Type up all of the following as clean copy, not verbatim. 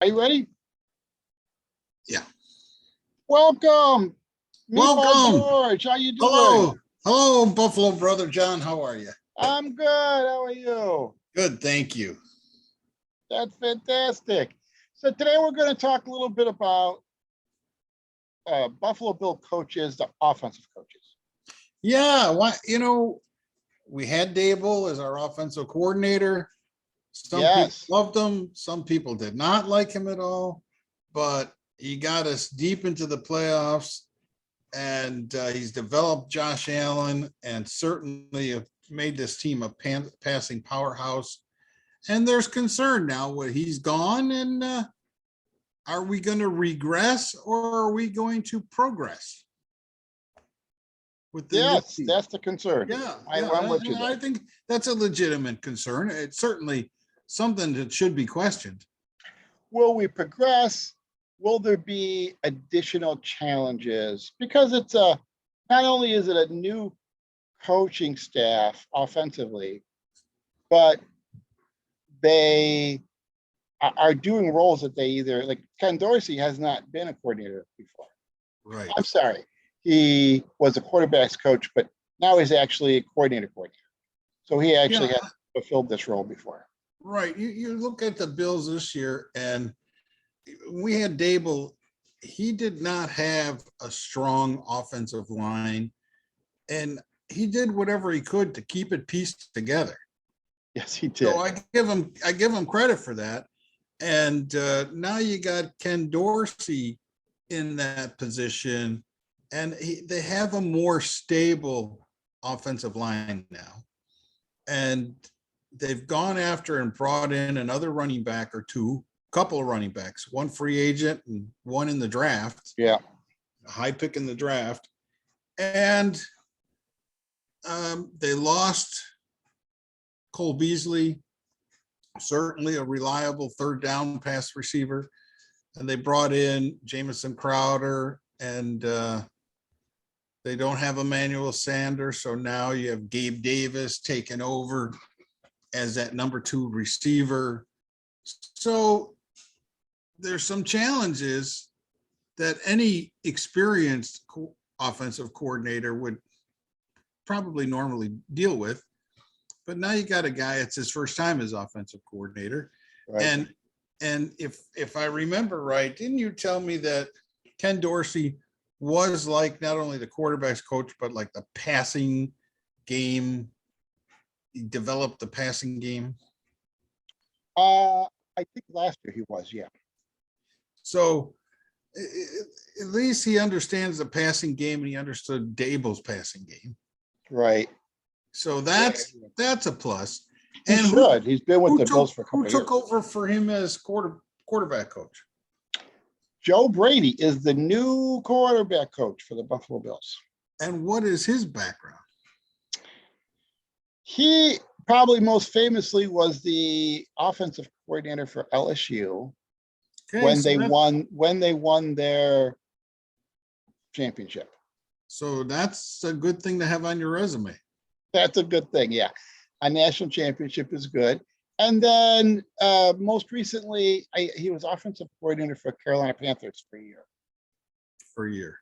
Are you ready? Yeah. Welcome, Meatball Welcome. George. How you doing? Hello. Hello, Buffalo Brother John. How are you? I'm good. How are you? Good, thank you. That's fantastic. So today we're going to talk a little bit about Buffalo Bill coaches, the offensive coaches. Yeah, we had Dable as our offensive coordinator. Some Yes. people loved him, some people did not like him at all, but he got us deep into the playoffs, and he's developed Josh Allen and certainly made this team a passing powerhouse. And there's concern now what he's gone, and are we going to regress or are we going to progress? With the Yes, that's the concern. Yeah, I'm with you. I think that's a legitimate concern. It's certainly something that should be questioned. Will we progress? Will there be additional challenges? Because it's not only is it a new coaching staff offensively, but they are doing roles that they either, like Ken Dorsey has not been a coordinator before. Right. I'm sorry. He was a quarterback's coach, but now he's actually a coordinator. So he actually has fulfilled this role before. Right. You look at the Bills this year, and we had Dable. He did not have a strong offensive line, and he did whatever he could to keep it pieced together. Yes, he did. So I give him credit for that. And now you got Ken Dorsey in that position, and they have a more stable offensive line now. And they've gone after and brought in another running back or two, couple of running backs, one free agent and one in the draft. Yeah. A high pick in the draft. And they lost Cole Beasley, certainly a reliable third down pass receiver. And they brought in Jamison Crowder, and they don't have Emmanuel Sanders. So now you have Gabe Davis taking over as that number 2 receiver. So there's some challenges that any experienced offensive coordinator would probably normally deal with. But now you got a guy, it's his first time as offensive coordinator. Right. And if I remember right, didn't you tell me that Ken Dorsey was like not only the quarterback's coach, but like the passing game? He developed the passing game. I think last year he was, yeah. So at least he understands the passing game, and he understood Dable's passing game. Right. So that's a plus. And he should. He's been with the Bills for a couple years. Who took over for him as quarterback coach? Joe Brady is the new quarterback coach for the Buffalo Bills. And what is his background? He probably most famously was the offensive coordinator for LSU when they won their championship. So that's a good thing to have on your resume. That's a good thing, yeah. A national championship is good. And then most recently, he was offensive coordinator for Carolina Panthers for a year.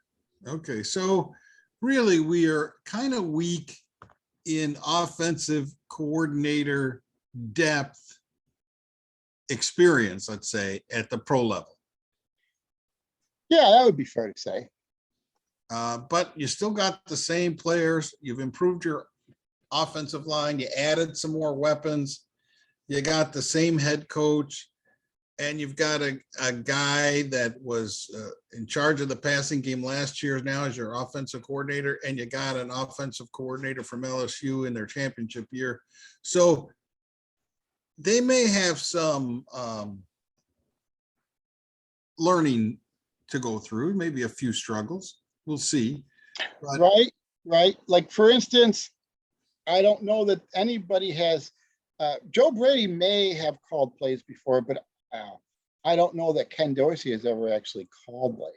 Okay, so really we are kind of weak in offensive coordinator depth experience, let's say, at the pro level. Yeah, that would be fair to say. But you still got the same players. You've improved your offensive line. You added some more weapons. You got the same head coach, and you've got a guy that was in charge of the passing game last year now as your offensive coordinator, and you got an offensive coordinator from LSU in their championship year. So they may have some learning to go through, maybe a few struggles. We'll see. But right. Like, for instance, I don't know that anybody has Joe Brady may have called plays before, but I don't know that Ken Dorsey has ever actually called plays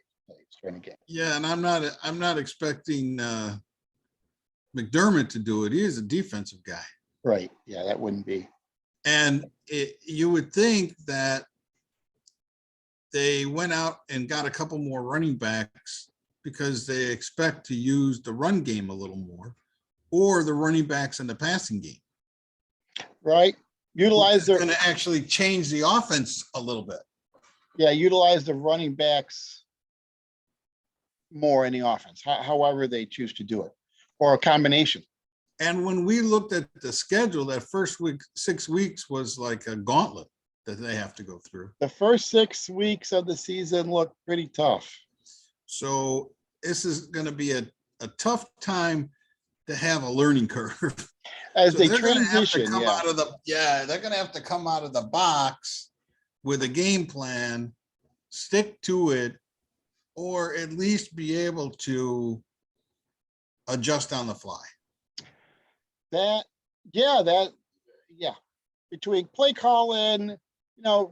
for any game. Yeah, and I'm not expecting McDermott to do it. He is a defensive guy. Right. Yeah, that wouldn't be. And you would think that they went out and got a couple more running backs because they expect to use the run game a little more, or the running backs in the passing game. Right? Which Utilize is their, going to actually change the offense a little bit. yeah, utilize the running backs more in the offense, however they choose to do it, or a combination. And when we looked at the schedule, that first week, 6 weeks was like a gauntlet that they have to go through. The first 6 weeks of the season look pretty tough. So this is going to be a tough time to have a learning curve. As So they they're gonna have to transition, come yeah. out of they're gonna have to come out of the box with a game plan, stick to it, or at least be able to adjust on the fly. That, yeah. Between play calling,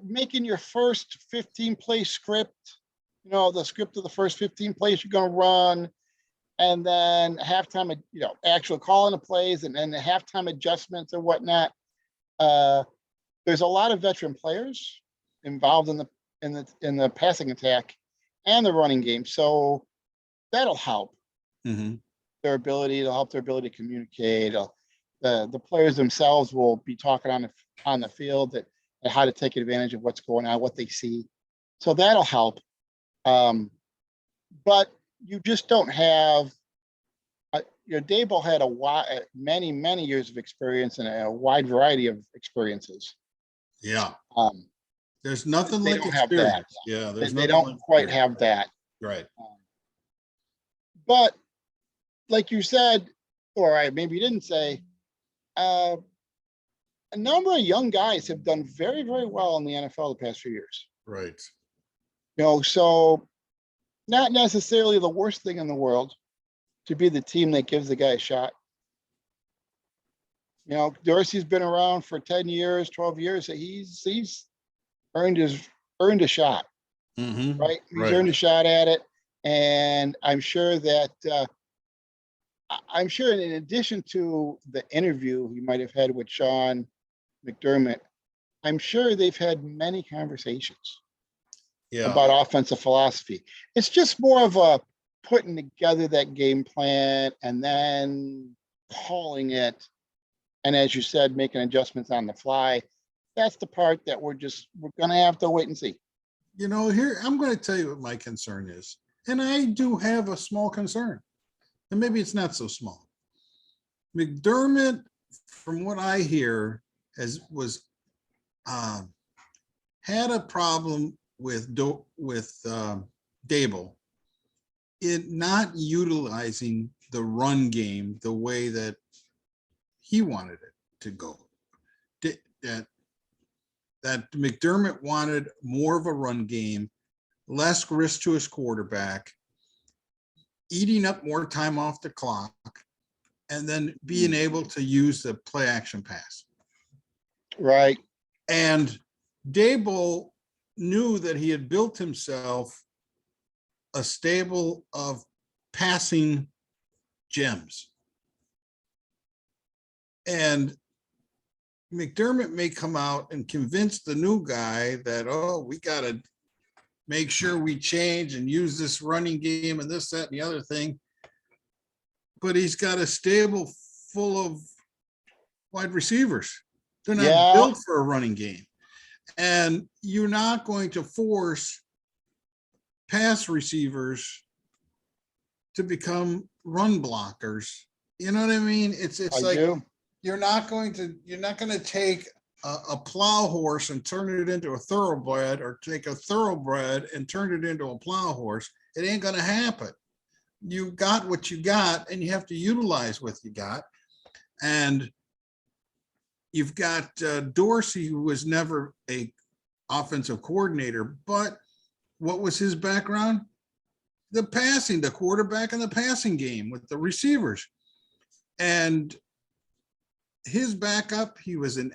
making your first 15 play script, the script of the first 15 plays you're gonna run, and then halftime, actual calling the plays and then the halftime adjustments and whatnot. There's a lot of veteran players involved in the passing attack and the running game. So that'll help Mhm. their ability, it'll help their ability to communicate. The players themselves will be talking on the field that and how to take advantage of what's going on, what they see. So that'll help. But you just don't have, Daboll had many years of experience and a wide variety of experiences. Yeah, Um, there's nothing they like don't have that. experience. Yeah, they there's they nothing don't like quite experience. have that. Right. But like you said, or maybe you didn't say, a number of young guys have done very, very well in the NFL the past few years. Right. So not necessarily the worst thing in the world to be the team that gives the guy a shot. Dorsey's been around for 10 years, 12 years. He's earned a shot, Mhm. right? He's Right. earned a shot at it. And I'm sure that, in addition to the interview he might have had with Sean McDermott, I'm sure they've had many conversations Yeah. about offensive philosophy. It's just more of a putting together that game plan and then calling it. And as you said, making adjustments on the fly. That's the part that we're going to have to wait and see. Here, I'm going to tell you what my concern is. And I do have a small concern. And maybe it's not so small. McDermott, from what I hear, had a problem with Daboll in not utilizing the run game the way that he wanted it to go. That McDermott wanted more of a run game, less risk to his quarterback, eating up more time off the clock, and then being able to use the play action pass. Right. And Daboll knew that he had built himself a stable of passing gems. And McDermott may come out and convince the new guy that, we got to make sure we change and use this running game and this, that, and the other thing. But he's got a stable full of wide receivers. They're not built for a running game. And you're not going to force pass receivers to become run blockers. You know what I mean? It's like you're not going to take a plow horse and turn it into a thoroughbred, or take a thoroughbred and turn it into a plow horse. It ain't going to happen. You got what you got, and you have to utilize what you got. And you've got Dorsey, who was never a offensive coordinator, but what was his background? The quarterback and the passing game with the receivers. And his backup, he was an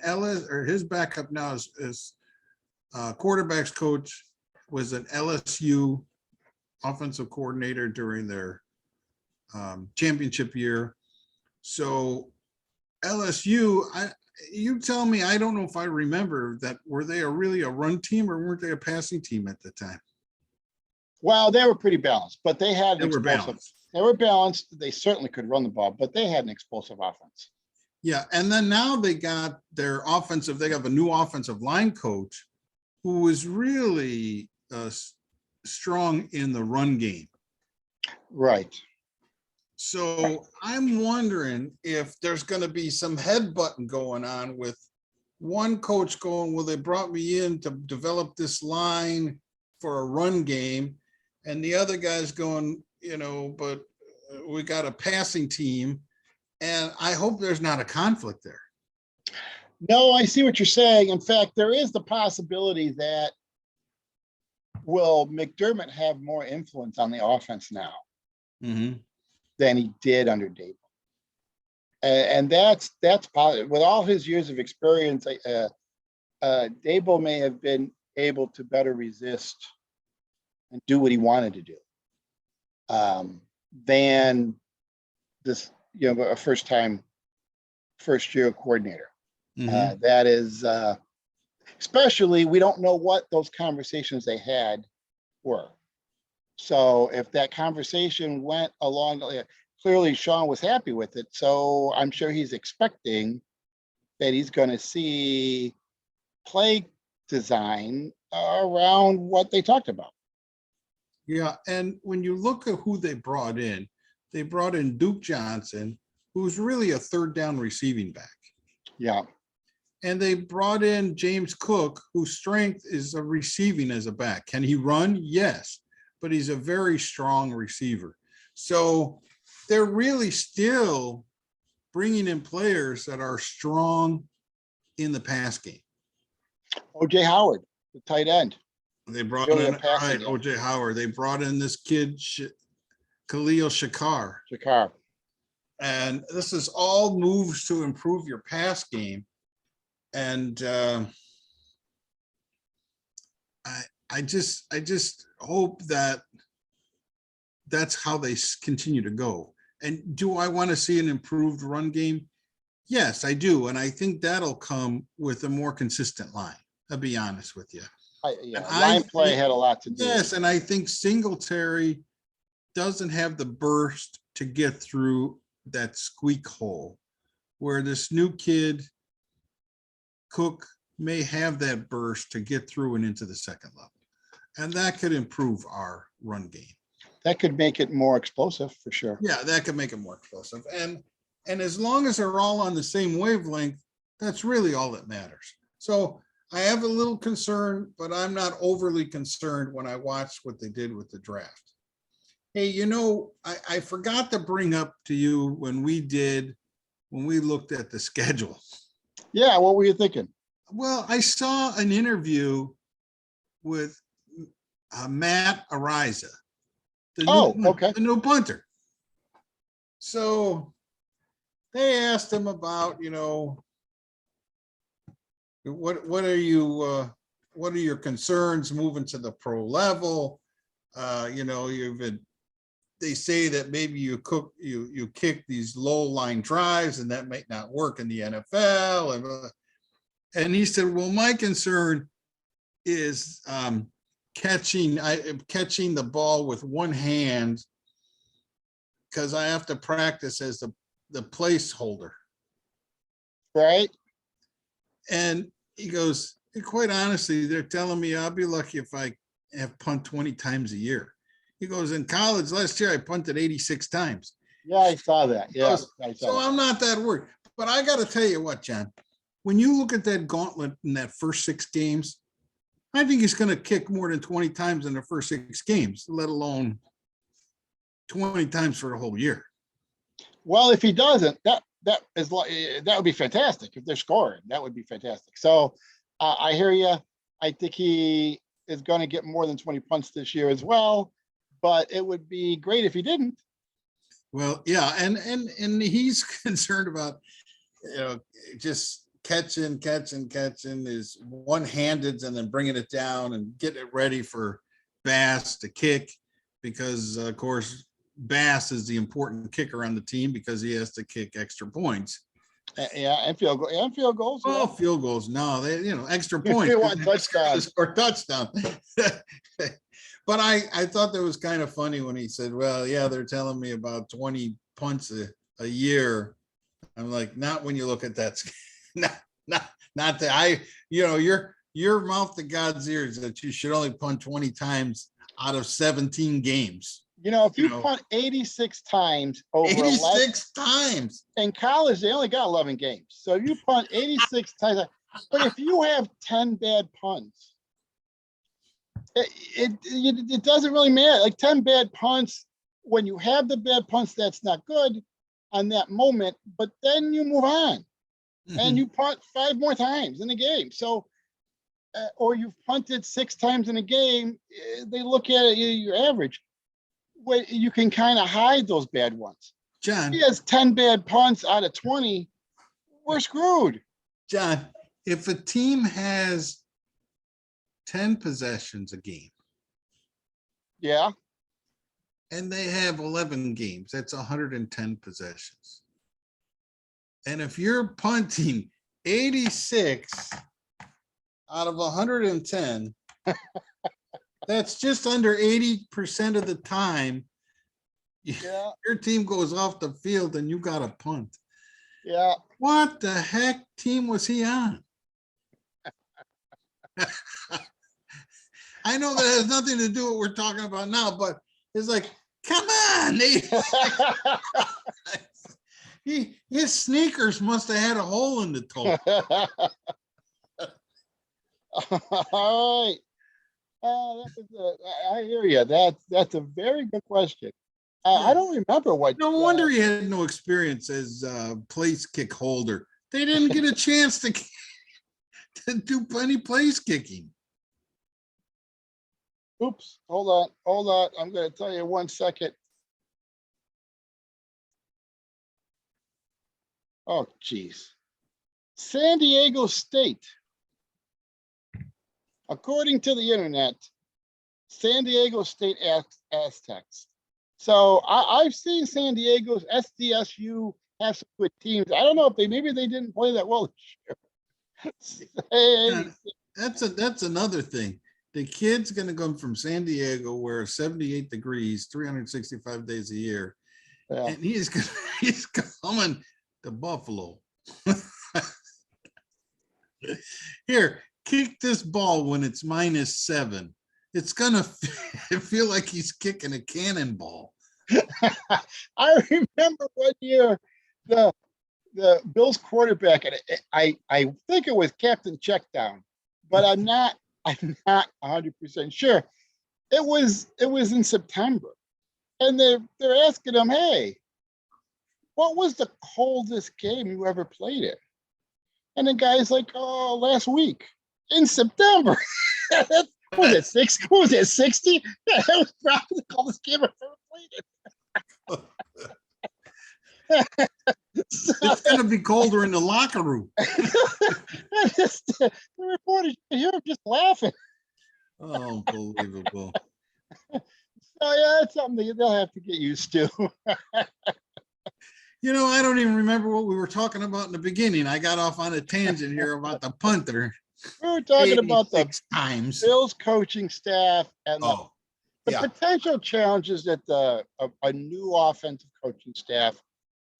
his backup now is quarterback's coach, was an LSU offensive coordinator during their championship year. So LSU, you tell me, I don't know if I remember that. Were they really a run team or weren't they a passing team at the time? Well, they were pretty balanced, but they had They an were explosive. balanced. They were balanced. They certainly could run the ball, but they had an explosive offense. Yeah, and then now they got their offensive, they have a new offensive line coach who is really strong in the run game. Right. So I'm wondering if there's going to be some headbutting going on with one coach going, well, they brought me in to develop this line for a run game. And the other guy's going, but we got a passing team. And I hope there's not a conflict there. No, I see what you're saying. In fact, there is the possibility that will McDermott have more influence on the offense now than he did under Dable. And that's positive. With all his years of experience, Dable may have been able to better resist and do what he wanted to do than this, a first year coordinator. That is, especially, we don't know what those conversations they had were. So if that conversation went along, clearly Sean was happy with it. So I'm sure he's expecting that he's going to see play design around what they talked about. Yeah, and when you look at who they brought in Duke Johnson, who's really a third down receiving back. Yeah. And they brought in James Cook, whose strength is a receiving as a back. Can he run? Yes, but he's a very strong receiver. So they're really still bringing in players that are strong in the pass game. O.J. Howard, the tight end. They brought Really in, a passing right, game. O.J. Howard. They brought in this kid, Khalil Shakar. And this is all moves to improve your pass game. And I just hope that that's how they continue to go. And do I want to see an improved run game? Yes, I do. And I think that'll come with a more consistent line. I'll be honest with you. Line play had a lot to do. Yes, and I think Singletary doesn't have the burst to get through that squeak hole where this new kid, Cook, may have that burst to get through and into the second level. And that could improve our run game. That could make it more explosive for sure. Yeah, that could make it more explosive. And as long as they're all on the same wavelength, that's really all that matters. So I have a little concern, but I'm not overly concerned when I watched what they did with the draft. Hey, I forgot to bring up to you when we looked at the schedule. Yeah, what were you thinking? Well, I saw an interview with Matt Ariza, the new punter. So they asked him about, what are your concerns moving to the pro level? They say that maybe you kick these low line drives and that might not work in the NFL. And he said, well, my concern is catching the ball with one hand because I have to practice as the placeholder. Right. And he goes, quite honestly, they're telling me I'll be lucky if I have punt 20 times a year. He goes, in college last year, I punted 86 times. Yeah, I saw that. Yeah. So I'm not that worried. But I got to tell you what, John, when you look at that gauntlet in that first 6 games, I think he's going to kick more than 20 times in the first 6 games, let alone 20 times for a whole year. Well, if he doesn't, that would be fantastic. If they're scoring, that would be fantastic. So I hear you. I think he is going to get more than 20 punts this year as well, but it would be great if he didn't. Well, yeah. And he's concerned about, just catching is one-handed and then bringing it down and getting it ready for Bass to kick because, of course, Bass is the important kicker on the team because he has to kick extra points. Yeah, and field goals. Oh, Yeah. field goals. No, extra We points. want touchdowns. Or touchdown. But I thought that was kind of funny when he said, well, yeah, they're telling me about 20 punts a year. I'm like, not when you look at that. Not that your mouth to God's ears that you should only punt 20 times out of 17 games. If you punt 86 times over 86 times. In college, they only got 11 games. So you punt 86 times. But if you have 10 bad punts, it doesn't really matter. Like 10 bad punts, when you have the bad punts, that's not good on that moment. But then you move on and you punt 5 more times in a game. So, or you've punted 6 times in a game, they look at it, your average. You can kind of hide those bad ones. John, he has 10 bad punts out of 20, we're screwed. John, if a team has 10 possessions a game. Yeah. And they have 11 games, that's 110 possessions. And if you're punting 86 out of 110, that's just under 80% of the time. Yeah. Your team goes off the field and you got a punt. Yeah. What the heck team was he on? I know that has nothing to do with what we're talking about now, but it's like, come on. His sneakers must have had a hole in the toe. All right. I hear you. That's a very good question. I don't remember what. No wonder he had no experience as place kick holder. They didn't get a chance to do any place kicking. Oops, hold on. I'm going to tell you 1 second. Oh, geez. San Diego State. According to the internet, San Diego State Aztecs. So I've seen San Diego's SDSU have some good teams. I don't know if maybe they didn't play that well this year. That's another thing. The kid's going to come from San Diego where 78 degrees, 365 days a year. Yeah. And he's coming to Buffalo. Here, kick this ball when it's -7. It's going to feel like he's kicking a cannonball. I remember 1 year, the Bills quarterback, and I think it was Captain Checkdown, but I'm not 100% sure. It was in September, and they're asking him, hey, what was the coldest game you ever played in? And the guy's like, oh, last week in September. Was it 60? Was it 60? Yeah, that was probably the coldest game I've ever played in. It's going to be colder in the locker room. The reporters, you hear him just laughing. Oh, unbelievable. So yeah, it's something that they'll have to get used to. I don't even remember what we were talking about in the beginning. I got off on a tangent here about the punter. We were talking about the times. Bills coaching staff and the potential challenges that a new offensive coaching staff.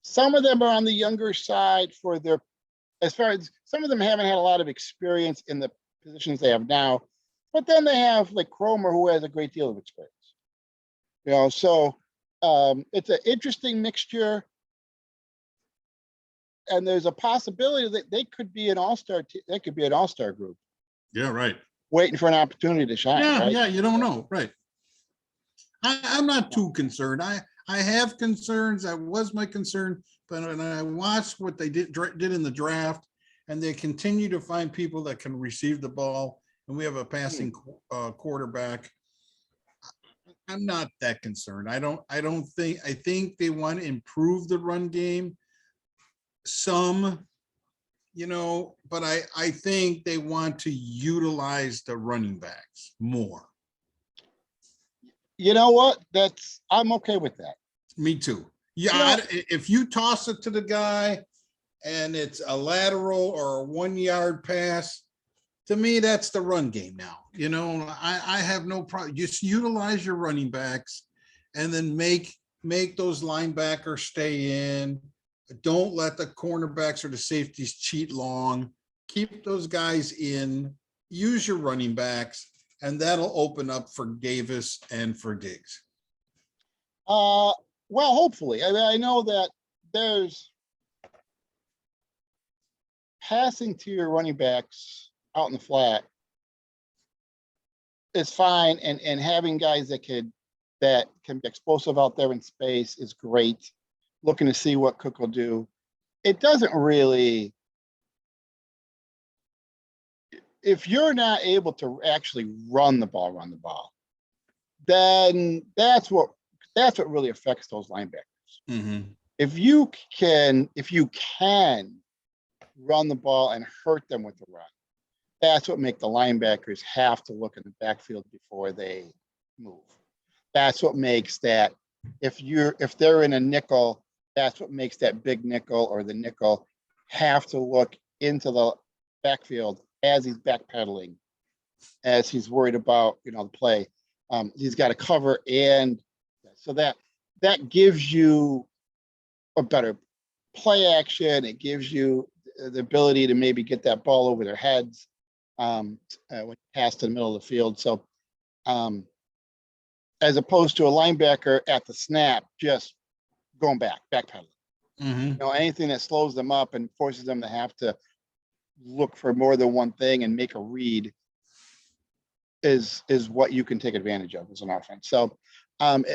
Some of them are on the younger side as far as some of them haven't had a lot of experience in the positions they have now, but then they have like Cromer, who has a great deal of experience. So it's an interesting mixture, and there's a possibility that they could be an all-star. They could be an all-star group. Yeah, right. Waiting for an opportunity to shine. Yeah, right? yeah. You don't know, right? I'm not too concerned. I have concerns. That was my concern, but when I watched what they did in the draft, and they continue to find people that can receive the ball, and we have a passing quarterback. I'm not that concerned. I think they want to improve the run game some, but I think they want to utilize the running backs more. You know what? I'm okay with that. Me too. Yeah, if you toss it to the guy and it's a lateral or a 1 yard pass, to me, that's the run game now. You know, I have no problem. Just utilize your running backs and then make those linebackers stay in. Don't let the cornerbacks or the safeties cheat long. Keep those guys in, use your running backs, and that'll open up for Davis and for Diggs. Well, hopefully. I mean, I know that there's passing to your running backs out in the flat is fine, and having guys that can be explosive out there in space is great. Looking to see what Cook will do. It doesn't really, if you're not able to actually run the ball, then that's what really affects those linebackers. If you can run the ball and hurt them with the run, that's what makes the linebackers have to look in the backfield before they move. That's what makes that, if they're in a nickel, that's what makes that big nickel or the nickel have to look into the backfield as he's backpedaling, as he's worried about, the play. He's got to cover, and so that gives you a better play action. It gives you the ability to maybe get that ball over their heads when you pass to the middle of the field. So as opposed to a linebacker at the snap, just going backpedaling. Anything that slows them up and forces them to have to look for more than one thing and make a read is what you can take advantage of as an offense. So, and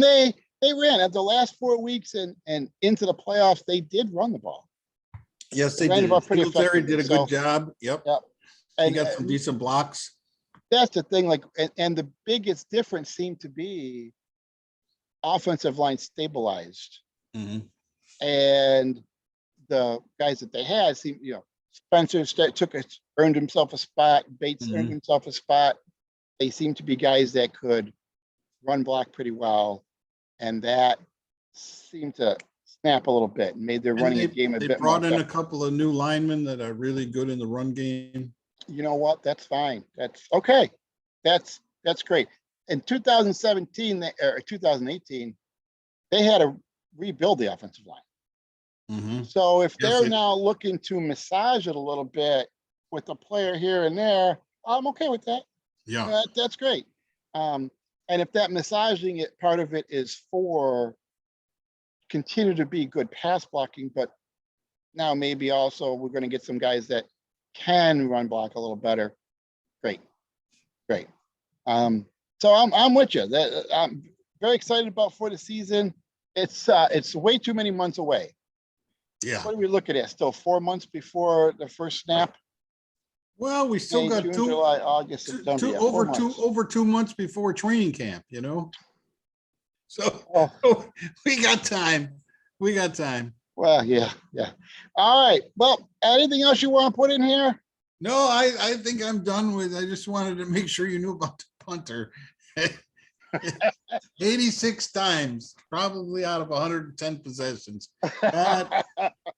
they ran at the last 4 weeks and into the playoffs. They did run the ball. Yes, they did. Singletary did a good job. Yep. And he got some decent blocks. That's the thing. And the biggest difference seemed to be offensive line stabilized. And the guys that they had seemed, Spencer earned himself a spot. Bates earned himself a spot. They seemed to be guys that could run block pretty well, and that seemed to snap a little bit and made their running game a bit more. They brought in a couple of new linemen that are really good in the run game. You know what? That's fine. That's okay. That's great. In 2017 or 2018, they had to rebuild the offensive line. So if they're now looking to massage it a little bit with a player here and there, I'm okay with that. Yeah, that's great. And if that massaging it, part of it is for continue to be good pass blocking, but now maybe also we're going to get some guys that can run block a little better. Great. So I'm with you. I'm very excited about for the season. It's way too many months away. Yeah. What are we looking at? Still 4 months before the first snap? Well, we still got June, July, August, September. Over 2 months before training camp, So we got time. Well, yeah. All right. Well, anything else you want to put in here? No, I think I'm done with. I just wanted to make sure you knew about the punter. 86 times, probably out of 110 possessions.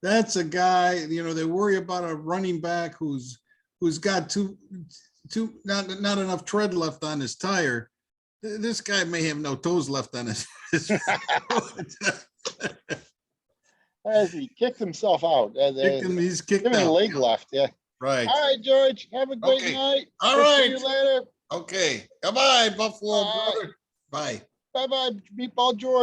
That's a guy, they worry about a running back who's got not enough tread left on his tire. This guy may have no toes left on his As he kicked himself out. He's kicked out. A leg left, yeah. Right. All right, George. Have a great night. All right. See you later. Okay. Goodbye, Buffalo brother. Bye. Bye-bye, Meatball George.